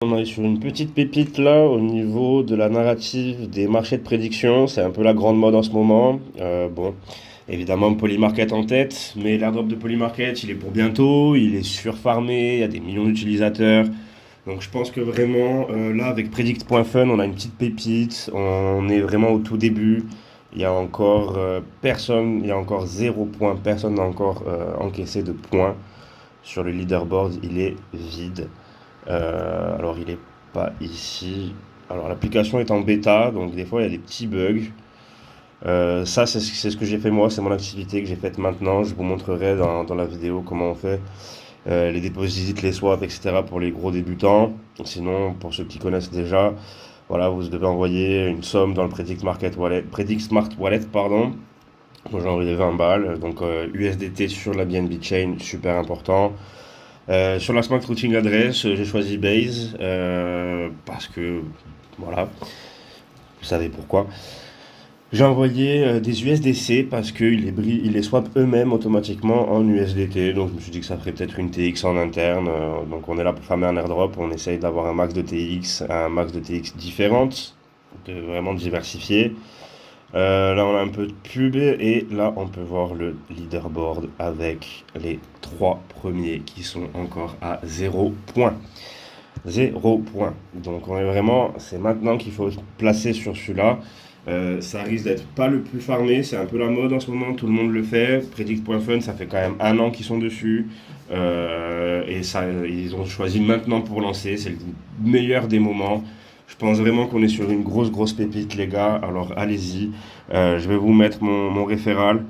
On est sur une petite pépite là au niveau de la narrative des marchés de prédiction. C'est un peu la grande mode en ce moment. Bon, évidemment Polymarket en tête, mais l'airdrop de Polymarket il est pour bientôt, il est surfarmé, il y a des millions d'utilisateurs. Donc je pense que vraiment là avec Predict.fun on a une petite pépite, on est vraiment au tout début. Il y a encore personne, il y a encore 0 point, personne n'a encore encaissé de points sur le leaderboard, il est vide. Alors il est pas ici. Alors l'application est en bêta, donc des fois il y a des petits bugs. Ça c'est ce que j'ai fait moi, c'est mon activité que j'ai faite maintenant. Je vous montrerai dans la vidéo comment on fait les deposits, les swaps, etc. pour les gros débutants. Sinon, pour ceux qui connaissent déjà, voilà, vous devez envoyer une somme dans le Predict Smart Wallet, pardon. Moi j'ai envoyé 20 balles, donc USDT sur la BNB Chain, super important. Sur la Smart Routing Address, j'ai choisi Base parce que, voilà, vous savez pourquoi. J'ai envoyé des USDC parce qu'ils les swappent eux-mêmes automatiquement en USDT. Donc je me suis dit que ça ferait peut-être une TX en interne. Donc on est là pour farmer un airdrop. On essaye d'avoir un max de TX différentes, de vraiment diversifier. Là, on a un peu de pub et là, on peut voir le leaderboard avec les 3 premiers qui sont encore à 0 point. 0 point. Donc, on est vraiment, c'est maintenant qu'il faut se placer sur celui-là. Ça risque d'être pas le plus farmé, c'est un peu la mode en ce moment, tout le monde le fait. Predict.fun, ça fait quand même 1 an qu'ils sont dessus. Et ça, ils ont choisi maintenant pour lancer, c'est le meilleur des moments. Je pense vraiment qu'on est sur une grosse pépite, les gars. Alors allez-y. Je vais vous mettre mon référal.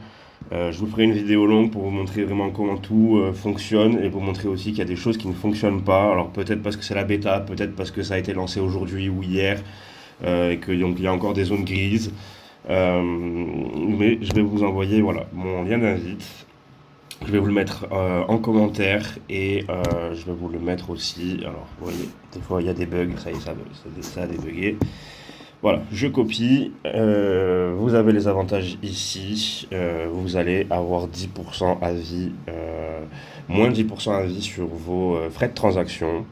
Je vous ferai une vidéo longue pour vous montrer vraiment comment tout fonctionne et vous montrer aussi qu'il y a des choses qui ne fonctionnent pas. Alors peut-être parce que c'est la bêta, peut-être parce que ça a été lancé aujourd'hui ou hier et que donc il y a encore des zones grises. Mais je vais vous envoyer voilà mon lien d'invite. Je vais vous le mettre en commentaire et je vais vous le mettre aussi. Alors, vous voyez, des fois il y a des bugs, ça a débugué. Voilà, je copie. Vous avez les avantages ici. Vous allez avoir 10% à vie, moins 10% à vie sur vos frais de transaction.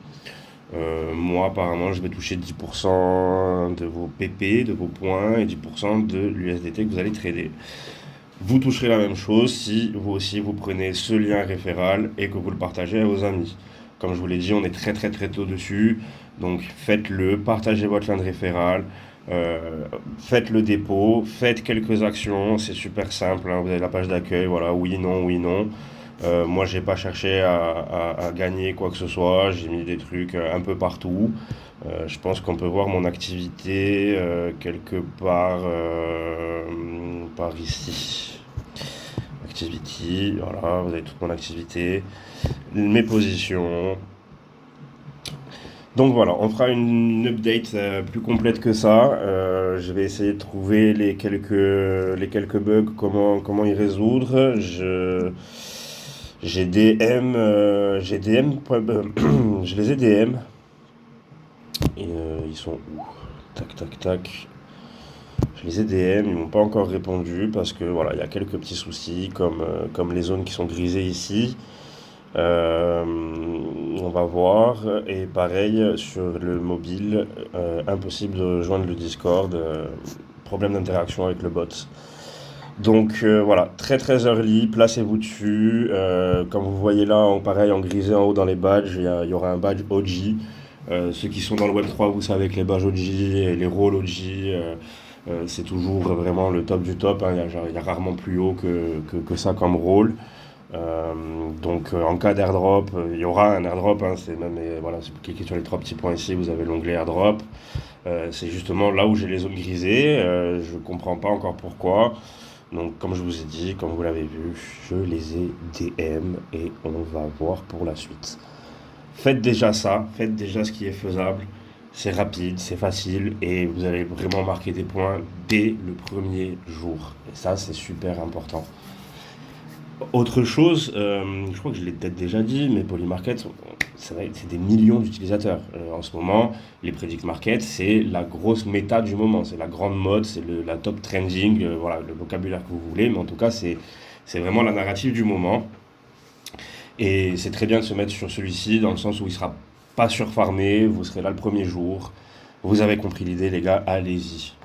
Moi, apparemment, je vais toucher 10% de vos PP, de vos points, et 10% de l'USDT que vous allez trader. Vous toucherez la même chose si vous aussi vous prenez ce lien référal et que vous le partagez à vos amis. Comme je vous l'ai dit, on est très tôt dessus. Donc faites-le, partagez votre lien de référal, faites le dépôt, faites quelques actions, c'est super simple, hein. Vous avez la page d'accueil, voilà, oui, non, oui, non. Moi, j'ai pas cherché à gagner quoi que ce soit, j'ai mis des trucs un peu partout. Je pense qu'on peut voir mon activité quelque part par ici. Activity, voilà, vous avez toute mon activité, mes positions. Donc voilà, on fera une update plus complète que ça. Je vais essayer de trouver les quelques bugs, comment y résoudre. J'ai DM, je les ai DM. Et ils sont où? Tac. Je les ai DM, ils m'ont pas encore répondu parce que voilà, il y a quelques petits soucis comme les zones qui sont grisées ici. Euh, on va voir. Et pareil sur le mobile, impossible de joindre le Discord, problème d'interaction avec le bot. Donc voilà, très early, placez-vous dessus. Comme vous voyez là, pareil en grisé en haut dans les badges, il y aura un badge OG. Ceux qui sont dans le Web3, vous savez que les badges OG et les rôles OG, c'est toujours vraiment le top du top, hein. Il y a rarement plus haut que ça comme rôle. Donc en cas d'airdrop, il y aura un airdrop, hein, c'est même, voilà, si vous cliquez sur les 3 petits points ici, vous avez l'onglet airdrop. C'est justement là où j'ai les zones grisées, je comprends pas encore pourquoi. Donc comme je vous ai dit, comme vous l'avez vu, je les ai DM et on va voir pour la suite. Faites déjà ça, faites déjà ce qui est faisable. C'est rapide, c'est facile et vous allez vraiment marquer des points dès le premier jour. Et ça, c'est super important. Autre chose, je crois que je l'ai peut-être déjà dit, mais Polymarket, c'est des millions d'utilisateurs. En ce moment, les predict market, c'est la grosse méta du moment, c'est la grande mode, c'est la top trending, voilà, le vocabulaire que vous voulez, mais en tout cas, c'est vraiment la narrative du moment. Et c'est très bien de se mettre sur celui-ci, dans le sens où il sera pas surfarmer, vous serez là le premier jour. Vous avez compris l'idée, les gars, allez-y.